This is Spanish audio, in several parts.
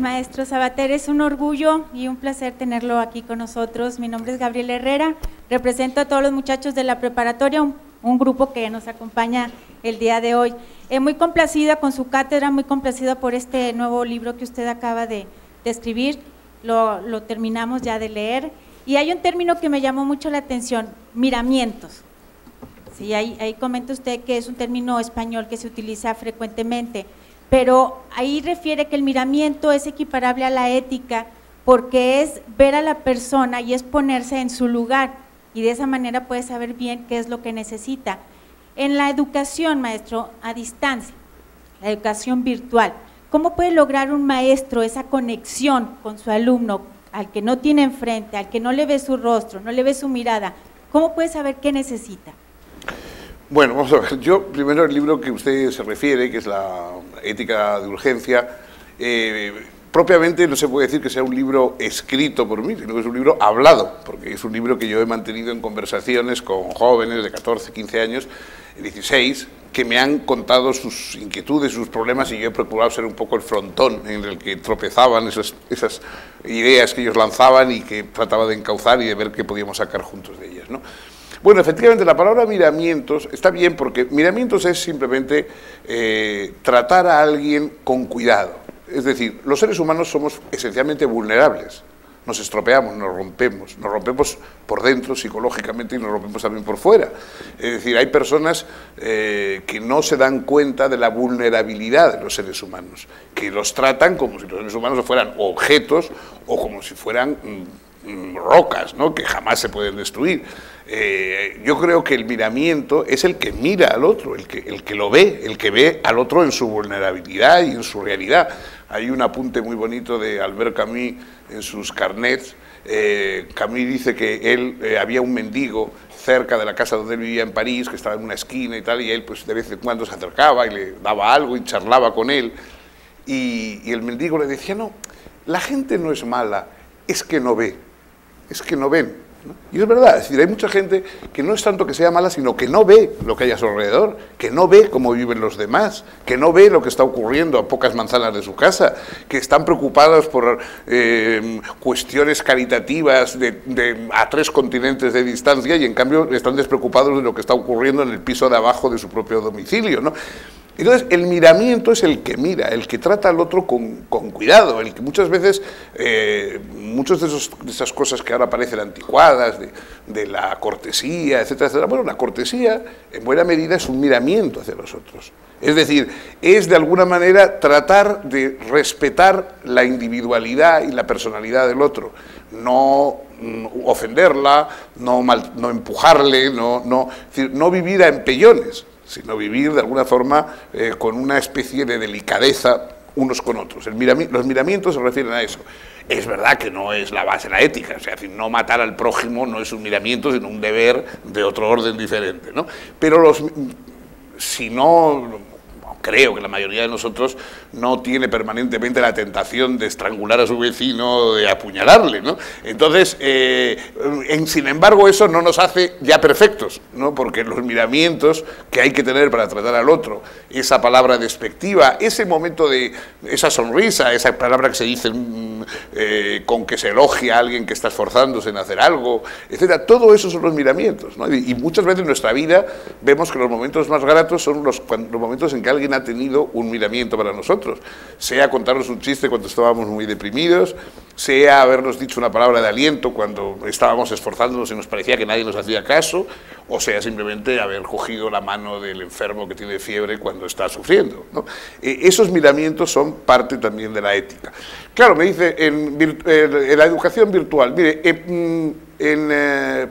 Maestro Sabater, es un orgullo y un placer tenerlo aquí con nosotros. Mi nombre es Gabriela Herrera, represento a todos los muchachos de la preparatoria, un grupo que nos acompaña el día de hoy. Muy complacida con su cátedra, muy complacida por este nuevo libro que usted acaba de escribir, lo terminamos ya de leer, y hay un término que me llamó mucho la atención, miramientos. Sí, ahí comenta usted que es un término español que se utiliza frecuentemente, pero ahí refiere que el miramiento es equiparable a la ética porque es ver a la persona y es ponerse en su lugar, y de esa manera puede saber bien qué es lo que necesita. En la educación, maestro, a distancia, la educación virtual, ¿cómo puede lograr un maestro esa conexión con su alumno, al que no tiene enfrente, al que no le ve su rostro, no le ve su mirada? ¿Cómo puede saber qué necesita? Bueno, vamos a ver, yo primero el libro que usted se refiere, que es la ética de urgencia, propiamente no se puede decir que sea un libro escrito por mí, sino que es un libro hablado, porque es un libro que yo he mantenido en conversaciones con jóvenes de 14, 15 años, 16, que me han contado sus inquietudes, sus problemas, y yo he procurado ser un poco el frontón en el que tropezaban esas ideas que ellos lanzaban y que trataba de encauzar y de ver qué podíamos sacar juntos de ellas, ¿no? Bueno, efectivamente, la palabra miramientos está bien porque miramientos es simplemente tratar a alguien con cuidado. Es decir, los seres humanos somos esencialmente vulnerables. Nos estropeamos, nos rompemos por dentro psicológicamente y nos rompemos también por fuera. Es decir, hay personas que no se dan cuenta de la vulnerabilidad de los seres humanos, que los tratan como si los seres humanos fueran objetos o como si fueran rocas, ¿no?, que jamás se pueden destruir. Yo creo que el miramiento es el que mira al otro, el que lo ve, el que ve al otro en su vulnerabilidad y en su realidad. Hay un apunte muy bonito de Albert Camus en sus carnets. Camus dice que él había un mendigo cerca de la casa donde él vivía en París, que estaba en una esquina y tal, y él pues de vez en cuando se acercaba y le daba algo y charlaba con él, y el mendigo le decía: no, la gente no es mala, es que no ve, es que no ven, ¿no? Y es verdad, es decir, hay mucha gente que no es tanto que sea mala, sino que no ve lo que hay a su alrededor, que no ve cómo viven los demás, que no ve lo que está ocurriendo a pocas manzanas de su casa, que están preocupados por cuestiones caritativas a 3 continentes de distancia, y en cambio están despreocupados de lo que está ocurriendo en el piso de abajo de su propio domicilio, ¿no? Entonces, el miramiento es el que mira, el que trata al otro con cuidado, el que muchas veces, muchas de esas cosas que ahora parecen anticuadas, de la cortesía, etcétera, etcétera, bueno, la cortesía en buena medida es un miramiento hacia los otros. Es decir, es de alguna manera tratar de respetar la individualidad y la personalidad del otro, no ofenderla, no empujarle, es decir, no vivir a empellones, sino vivir de alguna forma con una especie de delicadeza unos con otros. Los miramientos se refieren a eso. Es verdad que no es la base de la ética, o sea, no matar al prójimo no es un miramiento, sino un deber de otro orden diferente, ¿no? Pero si no, creo que la mayoría de nosotros no tiene permanentemente la tentación de estrangular a su vecino o de apuñalarle, ¿no? Entonces, sin embargo, eso no nos hace ya perfectos, ¿no? Porque los miramientos que hay que tener para tratar al otro, esa palabra despectiva, ese momento de esa sonrisa, esa palabra que se dice con que se elogia a alguien que está esforzándose en hacer algo, etcétera, todo eso son los miramientos, ¿no? Y muchas veces en nuestra vida vemos que los momentos más gratos son los momentos en que alguien ha tenido un miramiento para nosotros, sea contarnos un chiste cuando estábamos muy deprimidos, sea habernos dicho una palabra de aliento cuando estábamos esforzándonos y nos parecía que nadie nos hacía caso, o sea simplemente haber cogido la mano del enfermo que tiene fiebre cuando está sufriendo, ¿no? Esos miramientos son parte también de la ética. Claro, me dice, en la educación virtual, mire,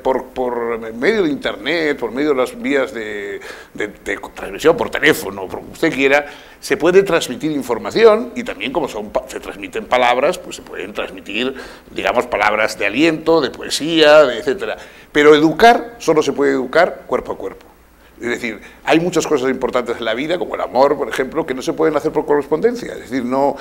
por medio de internet, por medio de las vías de transmisión, por teléfono, por como usted quiera, se puede transmitir información, y también como se transmiten palabras, pues se pueden transmitir, digamos, palabras de aliento, de poesía, etcétera. Pero educar, solo se puede educar cuerpo a cuerpo. Es decir, hay muchas cosas importantes en la vida, como el amor, por ejemplo, que no se pueden hacer por correspondencia. Es decir, no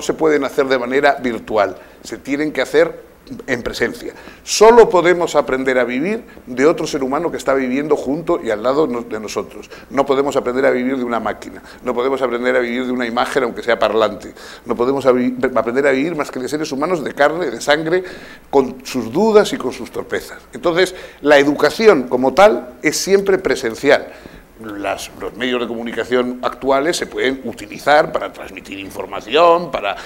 se pueden hacer de manera virtual, se tienen que hacer en presencia. Solo podemos aprender a vivir de otro ser humano que está viviendo junto y al lado de nosotros. No podemos aprender a vivir de una máquina, no podemos aprender a vivir de una imagen aunque sea parlante, no podemos aprender a vivir más que de seres humanos de carne, de sangre, con sus dudas y con sus torpezas. Entonces, la educación como tal es siempre presencial. Los medios de comunicación actuales se pueden utilizar para transmitir información, para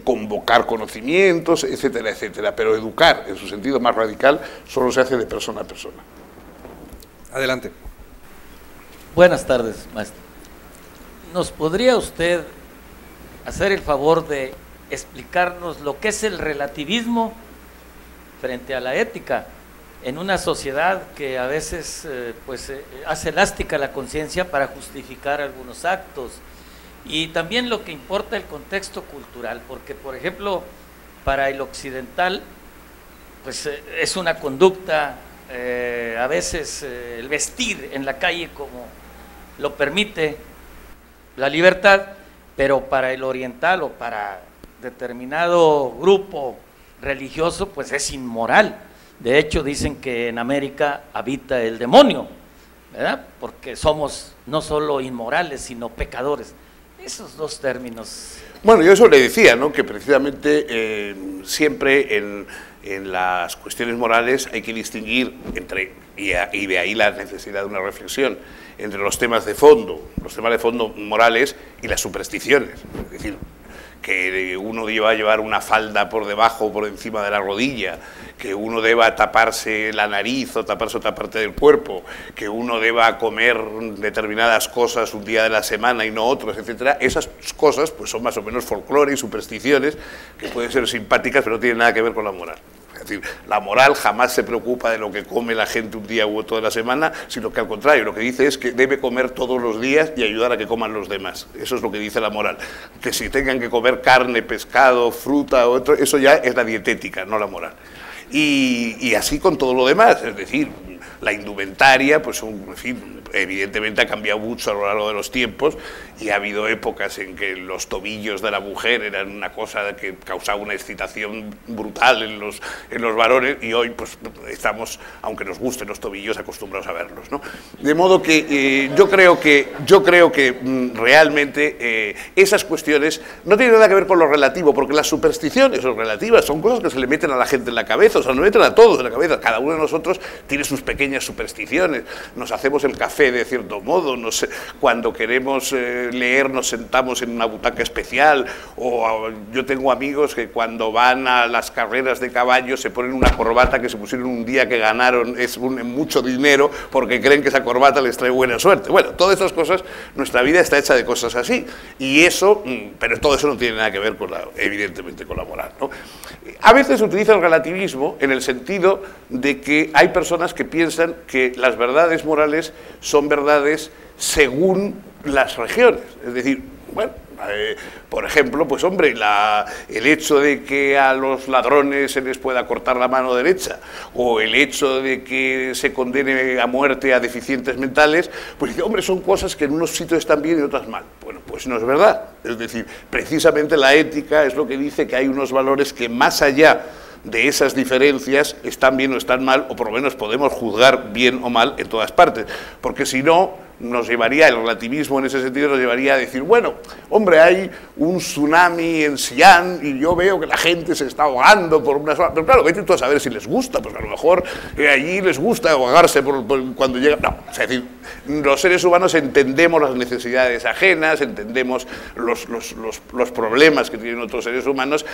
convocar conocimientos, etcétera, etcétera, pero educar en su sentido más radical solo se hace de persona a persona. Adelante. Buenas tardes, maestro. ¿Nos podría usted hacer el favor de explicarnos lo que es el relativismo frente a la ética en una sociedad que a veces hace elástica la conciencia para justificar algunos actos? Y también lo que importa el contexto cultural, porque por ejemplo para el occidental pues es una conducta a veces el vestir en la calle como lo permite la libertad, pero para el oriental o para determinado grupo religioso pues es inmoral. De hecho dicen que en América habita el demonio, ¿verdad? Porque somos no solo inmorales sino pecadores. Esos dos términos. Bueno, yo eso le decía, ¿no? Que precisamente siempre en las cuestiones morales hay que distinguir entre, y de ahí la necesidad de una reflexión, entre los temas de fondo morales y las supersticiones. Es decir, que uno deba llevar una falda por debajo o por encima de la rodilla, que uno deba taparse la nariz o taparse otra parte del cuerpo, que uno deba comer determinadas cosas un día de la semana y no otros, etcétera. Esas cosas pues son más o menos folclore y supersticiones que pueden ser simpáticas, pero no tienen nada que ver con la moral. Es decir, la moral jamás se preocupa de lo que come la gente un día u otro de la semana, sino que al contrario, lo que dice es que debe comer todos los días y ayudar a que coman los demás. Eso es lo que dice la moral. Que si tengan que comer carne, pescado, fruta o otro, eso ya es la dietética, no la moral. Y así con todo lo demás, es decir, la indumentaria, pues en fin, evidentemente ha cambiado mucho a lo largo de los tiempos y ha habido épocas en que los tobillos de la mujer eran una cosa que causaba una excitación brutal en los varones, y hoy pues estamos, aunque nos gusten los tobillos, acostumbrados a verlos, ¿no? De modo que yo creo que realmente esas cuestiones no tienen nada que ver con lo relativo, porque las supersticiones o relativas son cosas que se le meten a la gente en la cabeza, o sea, nos meten a todos en la cabeza. Cada uno de nosotros tiene sus pequeñas supersticiones, nos hacemos el café de cierto modo, cuando queremos leer nos sentamos en una butaca especial, o yo tengo amigos que cuando van a las carreras de caballos se ponen una corbata que se pusieron un día que ganaron mucho dinero porque creen que esa corbata les trae buena suerte. Bueno, todas estas cosas, nuestra vida está hecha de cosas así, y eso, pero todo eso no tiene nada que ver evidentemente con la moral, ¿no? A veces se utiliza el relativismo en el sentido de que hay personas que piensan que las verdades morales son verdades según las regiones, es decir, bueno, por ejemplo, pues hombre, el hecho de que a los ladrones se les pueda cortar la mano derecha, o el hecho de que se condene a muerte a deficientes mentales, pues dice, hombre, son cosas que en unos sitios están bien y en otras mal. Bueno, pues no es verdad. Es decir, precisamente la ética es lo que dice que hay unos valores que más allá de esas diferencias están bien o están mal, o por lo menos podemos juzgar bien o mal en todas partes, porque si no, nos llevaría, el relativismo en ese sentido nos llevaría a decir, bueno, hombre, hay un tsunami en Xi'an y yo veo que la gente se está ahogando por unas horas, pero claro, vete tú a saber si les gusta, pues a lo mejor allí les gusta ahogarse cuando llega, no, es decir, los seres humanos entendemos las necesidades ajenas, entendemos los problemas que tienen otros seres humanos,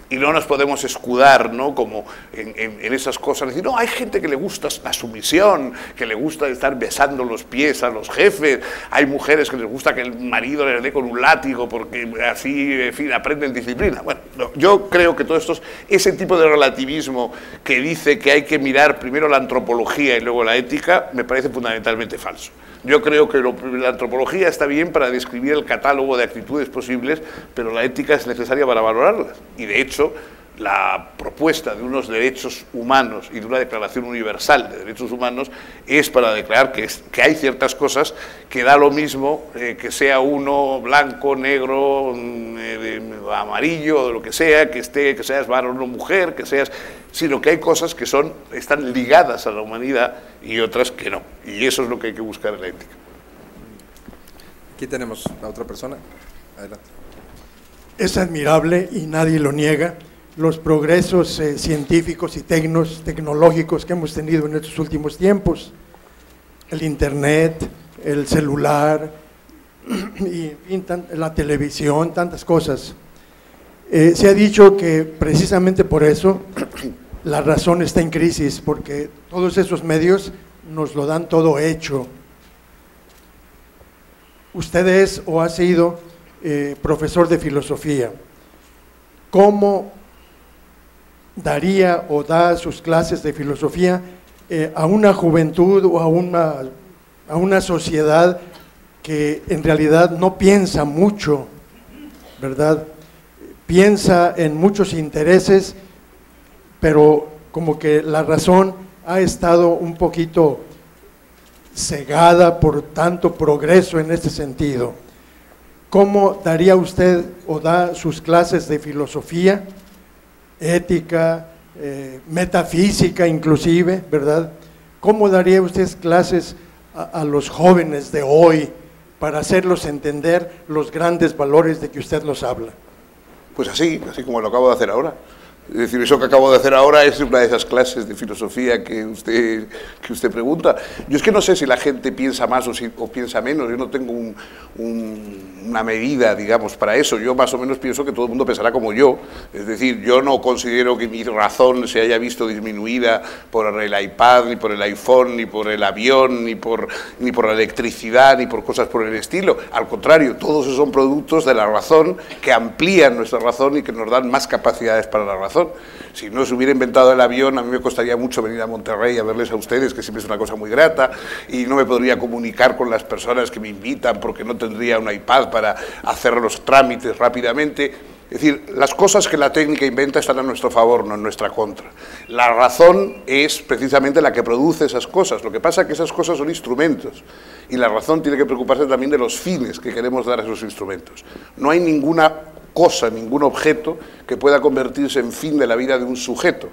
y no nos podemos escudar, ¿no?, como en esas cosas, decir, no, hay gente que le gusta la sumisión, que le gusta estar besando los pies a los jefes, hay mujeres que les gusta que el marido les dé con un látigo porque así, en fin, aprenden disciplina. Bueno, no, yo creo que todo esto, ese tipo de relativismo que dice que hay que mirar primero la antropología y luego la ética, me parece fundamentalmente falso. Yo creo que la antropología está bien para describir el catálogo de actitudes posibles, pero la ética es necesaria para valorarlas. Y de hecho, la propuesta de unos derechos humanos y de una declaración universal de derechos humanos es para declarar que hay ciertas cosas que da lo mismo que sea uno blanco, negro, amarillo, o lo que sea, que seas varón o mujer, sino que hay cosas que están ligadas a la humanidad y otras que no. Y eso es lo que hay que buscar en la ética. Aquí tenemos a otra persona. Adelante. Es admirable y nadie lo niega los progresos científicos y tecnológicos que hemos tenido en estos últimos tiempos. El internet, el celular, y la televisión, tantas cosas. Se ha dicho que precisamente por eso la razón está en crisis, porque todos esos medios nos lo dan todo hecho. Usted es o ha sido profesor de filosofía. ¿Cómo daría o da sus clases de filosofía a una juventud o a una sociedad que en realidad no piensa mucho, ¿verdad? Piensa en muchos intereses, pero como que la razón ha estado un poquito cegada por tanto progreso en este sentido. ¿Cómo daría usted o da sus clases de filosofía, ética, metafísica inclusive, ¿verdad? ¿Cómo daría usted clases a los jóvenes de hoy para hacerlos entender los grandes valores de que usted nos habla? Pues así como lo acabo de hacer ahora. Es decir, eso que acabo de hacer ahora es una de esas clases de filosofía que usted pregunta. Yo es que no sé si la gente piensa más o piensa menos, yo no tengo una medida, digamos, para eso. Yo más o menos pienso que todo el mundo pensará como yo. Es decir, yo no considero que mi razón se haya visto disminuida por el iPad, ni por el iPhone, ni por el avión, ni por la electricidad, ni por cosas por el estilo. Al contrario, todos esos son productos de la razón que amplían nuestra razón y que nos dan más capacidades para la razón. Si no se hubiera inventado el avión, a mí me costaría mucho venir a Monterrey a verles a ustedes, que siempre es una cosa muy grata, y no me podría comunicar con las personas que me invitan porque no tendría un iPad para hacer los trámites rápidamente. Es decir, las cosas que la técnica inventa están a nuestro favor, no en nuestra contra. La razón es precisamente la que produce esas cosas. Lo que pasa es que esas cosas son instrumentos y la razón tiene que preocuparse también de los fines que queremos dar a esos instrumentos. No hay ninguna cosa, ningún objeto que pueda convertirse en fin de la vida de un sujeto.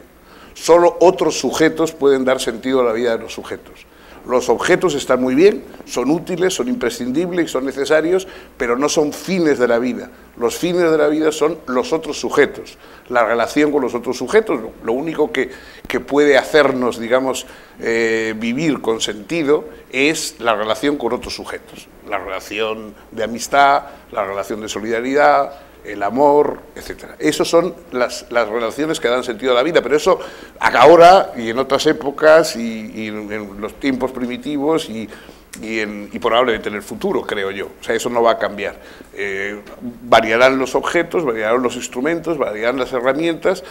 Solo otros sujetos pueden dar sentido a la vida de los sujetos. Los objetos están muy bien, son útiles, son imprescindibles y son necesarios, pero no son fines de la vida. Los fines de la vida son los otros sujetos, la relación con los otros sujetos. Lo único que puede hacernos, digamos, vivir con sentido es la relación con otros sujetos. La relación de amistad, la relación de solidaridad, el amor, etcétera. Esas son las relaciones que dan sentido a la vida, pero eso ahora y en otras épocas y en los tiempos primitivos y probablemente en el futuro, creo yo. O sea, eso no va a cambiar. Variarán los objetos, variarán los instrumentos, variarán las herramientas,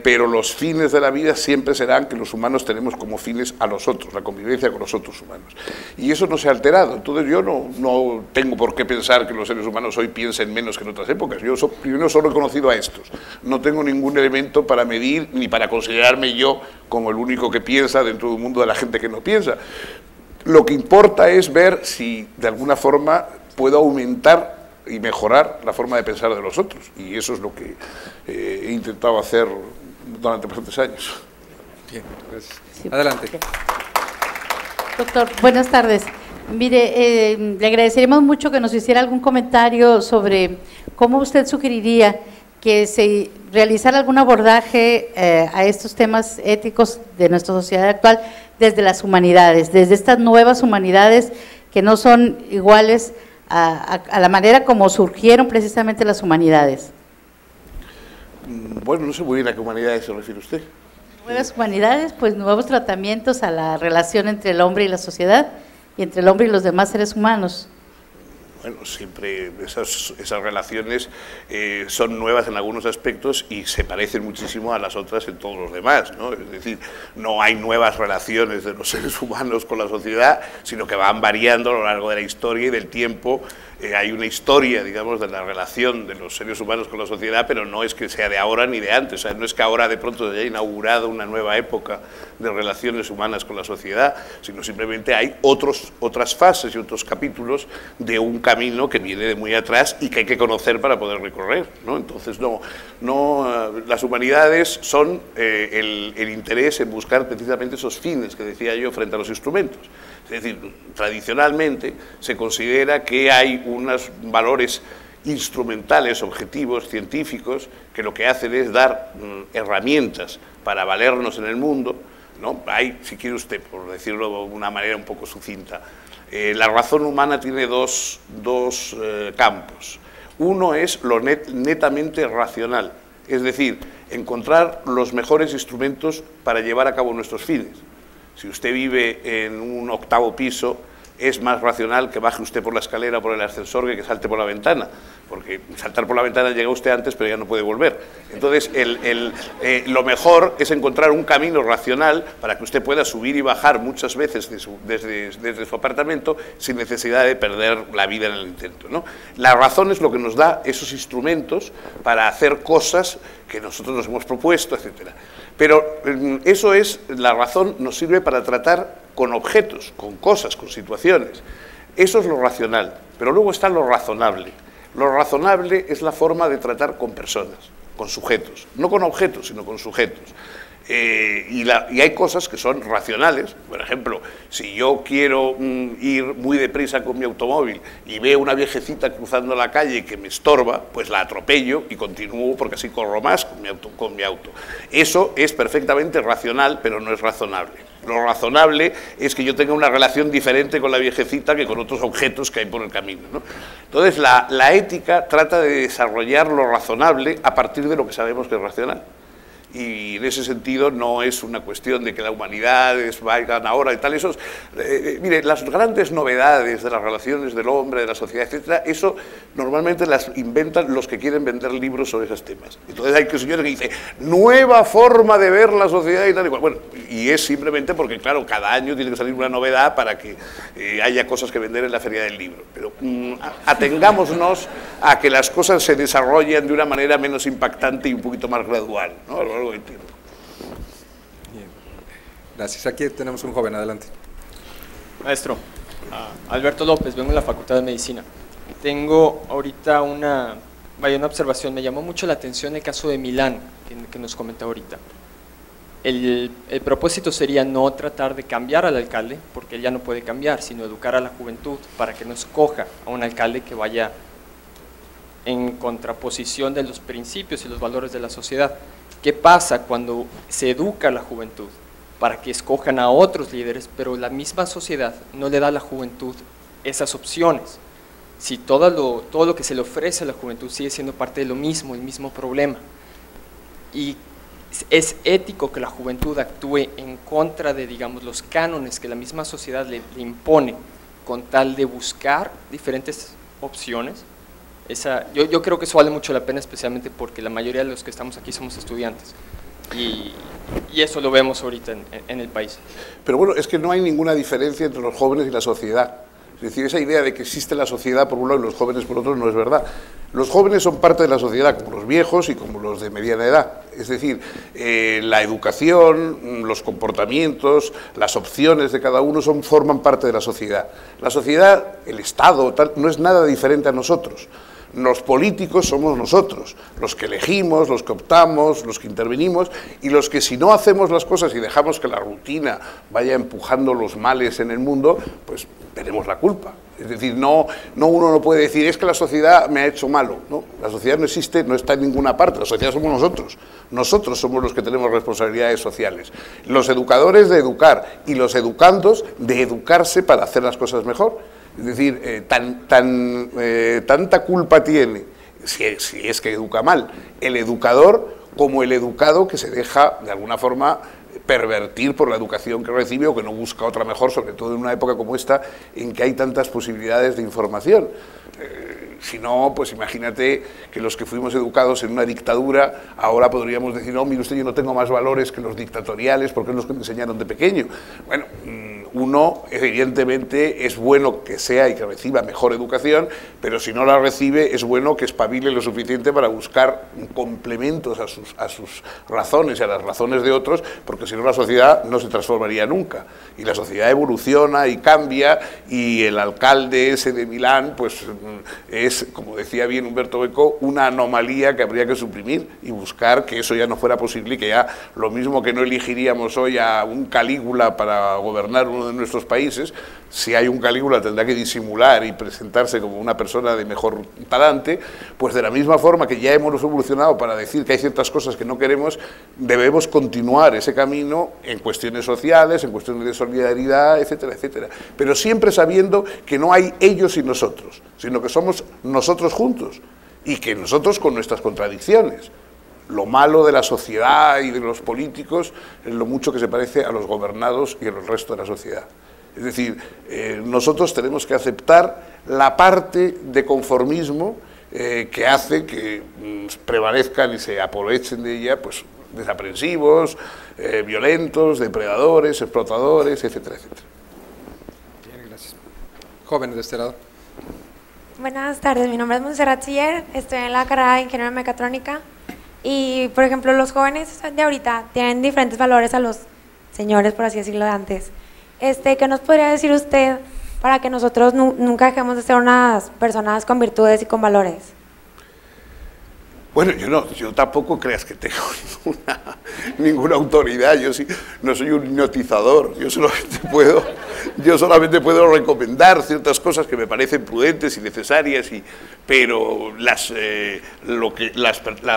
pero los fines de la vida siempre serán que los humanos tenemos como fines a los otros, la convivencia con los otros humanos. Y eso no se ha alterado. Entonces yo no tengo por qué pensar que los seres humanos hoy piensen menos que en otras épocas. Yo primero solo he conocido a estos. No tengo ningún elemento para medir ni para considerarme yo como el único que piensa dentro de un mundo de la gente que no piensa. Lo que importa es ver si de alguna forma puedo aumentar y mejorar la forma de pensar de los otros. Y eso es lo que he intentado hacer durante bastantes años. Bien, gracias. Sí. Adelante. Doctor, buenas tardes. Mire, le agradeceríamos mucho que nos hiciera algún comentario sobre cómo usted sugeriría que se realizara algún abordaje a estos temas éticos de nuestra sociedad actual desde las humanidades, desde estas nuevas humanidades que no son iguales a la manera como surgieron precisamente las humanidades. Bueno, no sé muy bien a qué humanidades se refiere usted. Nuevas humanidades, pues nuevos tratamientos a la relación entre el hombre y la sociedad y entre el hombre y los demás seres humanos. Bueno, siempre esas relaciones son nuevas en algunos aspectos y se parecen muchísimo a las otras en todos los demás, ¿no? Es decir, no hay nuevas relaciones de los seres humanos con la sociedad, sino que van variando a lo largo de la historia y del tiempo hay una historia, digamos, de la relación de los seres humanos con la sociedad, pero no es que sea de ahora ni de antes, o sea, no es que ahora de pronto se haya inaugurado una nueva época de relaciones humanas con la sociedad, sino simplemente hay otras fases y otros capítulos de un camino que viene de muy atrás y que hay que conocer para poder recorrer, ¿no? Entonces, las humanidades son el interés en buscar precisamente esos fines que decía yo frente a los instrumentos. Es decir, tradicionalmente se considera que hay unos valores instrumentales, objetivos, científicos, que lo que hacen es dar herramientas para valernos en el mundo, ¿no? Hay, si quiere usted, por decirlo de una manera un poco sucinta, la razón humana tiene dos campos. Uno es lo netamente racional, es decir, encontrar los mejores instrumentos para llevar a cabo nuestros fines. Si usted vive en un 8º piso, es más racional que baje usted por la escalera o por el ascensor que salte por la ventana, porque saltar por la ventana llega usted antes, pero ya no puede volver. Entonces, lo mejor es encontrar un camino racional para que usted pueda subir y bajar muchas veces desde su apartamento sin necesidad de perder la vida en el intento, ¿no? La razón es lo que nos da esos instrumentos para hacer cosas que nosotros nos hemos propuesto, etcétera. Pero eso es, la razón nos sirve para tratar con objetos, con cosas, con situaciones. Eso es lo racional, pero luego está lo razonable. Lo razonable es la forma de tratar con personas, con sujetos, no con objetos, sino con sujetos. Y hay cosas que son racionales. Por ejemplo, si yo quiero ir muy deprisa con mi automóvil y veo una viejecita cruzando la calle que me estorba, pues la atropello y continúo porque así corro más con mi auto. Eso es perfectamente racional, pero no es razonable. Lo razonable es que yo tenga una relación diferente con la viejecita que con otros objetos que hay por el camino, ¿no? Entonces, la ética trata de desarrollar lo razonable a partir de lo que sabemos que es racional. Y en ese sentido no es una cuestión de que la humanidad vayan ahora y tal. Mire, las grandes novedades de las relaciones del hombre, de la sociedad, etcétera, eso normalmente las inventan los que quieren vender libros sobre esos temas. Entonces hay que señores que dicen, nueva forma de ver la sociedad y tal y cual. Bueno, y es simplemente porque, claro, cada año tiene que salir una novedad para que haya cosas que vender en la feria del libro. Pero atengámonos a que las cosas se desarrollen de una manera menos impactante y un poquito más gradual, ¿no? A lo largo del tiempo. Bien. Gracias. Aquí tenemos un joven, adelante. Maestro, Alberto López, vengo de la Facultad de Medicina. Tengo ahorita una observación. Me llamó mucho la atención el caso de Milán, que nos comenta ahorita. El propósito sería no tratar de cambiar al alcalde, porque él ya no puede cambiar, sino educar a la juventud para que no escoja a un alcalde que vaya en contraposición de los principios y los valores de la sociedad. ¿Qué pasa cuando se educa a la juventud para que escojan a otros líderes, pero la misma sociedad no le da a la juventud esas opciones? Si todo lo que se le ofrece a la juventud sigue siendo parte de lo mismo, el mismo problema. Y es ético que la juventud actúe en contra de, digamos, los cánones que la misma sociedad le impone, con tal de buscar diferentes opciones. Yo creo que eso vale mucho la pena, especialmente porque la mayoría de los que estamos aquí somos estudiantes y eso lo vemos ahorita en el país. Pero bueno, es que no hay ninguna diferencia entre los jóvenes y la sociedad. Es decir, esa idea de que existe la sociedad por un lado y los jóvenes por otro no es verdad. Los jóvenes son parte de la sociedad, como los viejos y como los de mediana edad. Es decir, la educación, los comportamientos, las opciones de cada uno forman parte de la sociedad. La sociedad, el Estado, tal, no es nada diferente a nosotros. Los políticos somos nosotros, los que elegimos, los que optamos, los que intervenimos y los que, si no hacemos las cosas y dejamos que la rutina vaya empujando los males en el mundo, pues tenemos la culpa. Es decir, uno no puede decir, es que la sociedad me ha hecho malo. No, la sociedad no existe, no está en ninguna parte, la sociedad somos nosotros. Nosotros somos los que tenemos responsabilidades sociales. Los educadores de educar y los educandos de educarse para hacer las cosas mejor. Es decir, tanta culpa tiene, si es que educa mal, el educador como el educado que se deja, de alguna forma, pervertir por la educación que recibe o que no busca otra mejor, sobre todo en una época como esta, en que hay tantas posibilidades de información. Si no, pues imagínate que los que fuimos educados en una dictadura, ahora podríamos decir, no, mire usted, yo no tengo más valores que los dictatoriales, porque es los que me enseñaron de pequeño. Bueno, uno evidentemente es bueno que sea y que reciba mejor educación, pero si no la recibe es bueno que espabile lo suficiente para buscar complementos a sus razones y a las razones de otros, porque si no la sociedad no se transformaría nunca. Y la sociedad evoluciona y cambia, y el alcalde ese de Milán pues es, como decía bien Umberto Eco, una anomalía que habría que suprimir y buscar que eso ya no fuera posible, y que ya lo mismo que no elegiríamos hoy a un Calígula para gobernar uno de nuestros países, si hay un Calígula tendrá que disimular y presentarse como una persona de mejor talante, pues de la misma forma que ya hemos evolucionado para decir que hay ciertas cosas que no queremos, debemos continuar ese camino en cuestiones sociales, en cuestiones de solidaridad, etcétera, etcétera, pero siempre sabiendo que no hay ellos y nosotros, sino que somos nosotros juntos, y que nosotros con nuestras contradicciones. Lo malo de la sociedad y de los políticos es lo mucho que se parece a los gobernados y al resto de la sociedad. Es decir, nosotros tenemos que aceptar la parte de conformismo que hace que prevalezcan y se aprovechen de ella pues desaprensivos, violentos, depredadores, explotadores, etcétera, etcétera. Bien, gracias. Jóvenes de este lado. Buenas tardes, mi nombre es Montserrat Siller, estoy en la carrera de Ingeniería Mecatrónica. Y, por ejemplo, los jóvenes de ahorita tienen diferentes valores a los señores, por así decirlo, de antes. ¿Qué nos podría decir usted para que nosotros nunca dejemos de ser unas personas con virtudes y con valores? Bueno, yo tampoco creas que tengo ninguna autoridad, yo sí, no soy un hipnotizador, yo solamente puedo recomendar ciertas cosas que me parecen prudentes y necesarias, pero la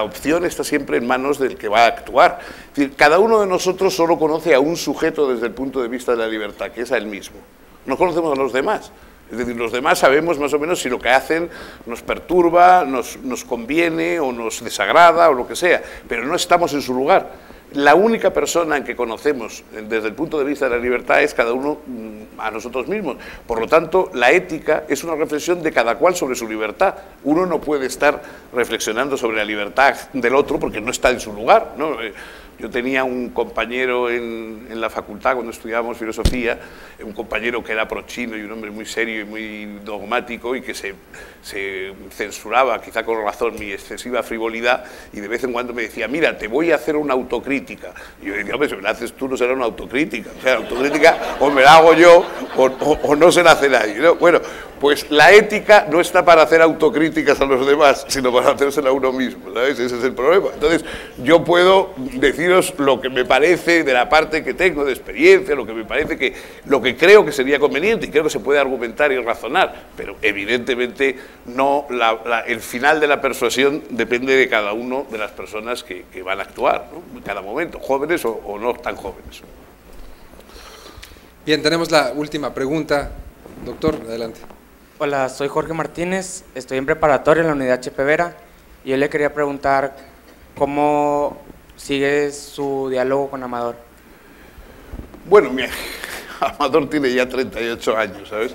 opción está siempre en manos del que va a actuar. Es decir, cada uno de nosotros solo conoce a un sujeto desde el punto de vista de la libertad, que es a él mismo. No conocemos a los demás. Es decir, los demás sabemos más o menos si lo que hacen nos perturba, nos conviene o nos desagrada o lo que sea, pero no estamos en su lugar. La única persona en que conocemos desde el punto de vista de la libertad es cada uno a nosotros mismos. Por lo tanto, la ética es una reflexión de cada cual sobre su libertad. Uno no puede estar reflexionando sobre la libertad del otro porque no está en su lugar, ¿no? Yo tenía un compañero en la facultad cuando estudiábamos filosofía, un compañero que era prochino y un hombre muy serio y muy dogmático, y que se censuraba, quizá con razón, mi excesiva frivolidad, y de vez en cuando me decía, mira, te voy a hacer una autocrítica. Y yo decía, hombre, si me la haces tú no será una autocrítica. O sea, la autocrítica o me la hago yo o no se la hace nadie, ¿no? Bueno, pues la ética no está para hacer autocríticas a los demás, sino para hacérsela a uno mismo, ¿sabes? Ese es el problema. Entonces, yo puedo deciros lo que me parece de la parte que tengo de experiencia, lo que creo que sería conveniente, y creo que se puede argumentar y razonar, pero evidentemente no, el final de la persuasión depende de cada uno de las personas que van a actuar, ¿no? En cada momento, jóvenes o no tan jóvenes. Bien, tenemos la última pregunta. Doctor, adelante. Hola, soy Jorge Martínez, estoy en preparatoria en la unidad Chepe Vera, y yo le quería preguntar cómo sigue su diálogo con Amador. Bueno, Amador tiene ya 38 años, ¿sabes?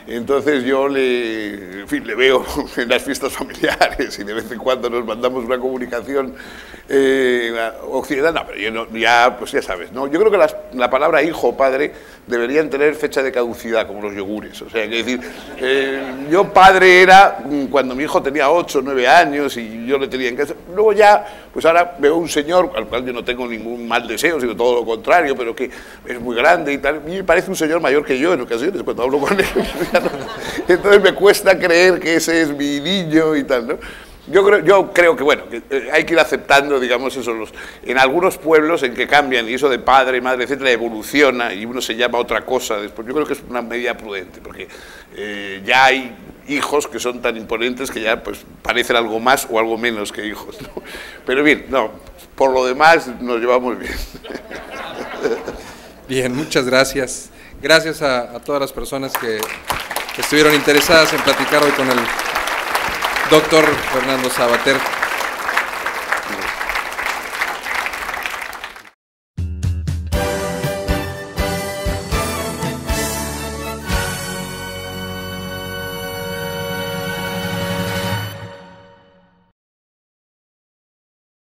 Entonces yo le veo en las fiestas familiares y de vez en cuando nos mandamos una comunicación occidental, no, pero yo no, pues ya sabes, ¿no? Yo creo que la palabra hijo o padre deberían tener fecha de caducidad, como los yogures. O sea, es decir, yo padre era cuando mi hijo tenía 8 o 9 años y yo le tenía en casa. Luego ya, pues ahora veo un señor al cual yo no tengo ningún mal deseo, sino todo lo contrario, pero que es muy grande y tal. Y me parece un señor mayor que yo en ocasiones cuando hablo con él. Entonces me cuesta creer que ese es mi niño y tal, ¿no? Yo creo que, bueno, que hay que ir aceptando, digamos, eso. En algunos pueblos en que cambian, y eso de padre, madre, etcétera, evoluciona y uno se llama otra cosa después. Yo creo que es una medida prudente, porque ya hay hijos que son tan imponentes que ya pues parecen algo más o algo menos que hijos, ¿no? Pero bien, no, por lo demás nos llevamos bien. Bien, muchas gracias. Gracias a todas las personas que estuvieron interesadas en platicar hoy con el doctor Fernando Savater.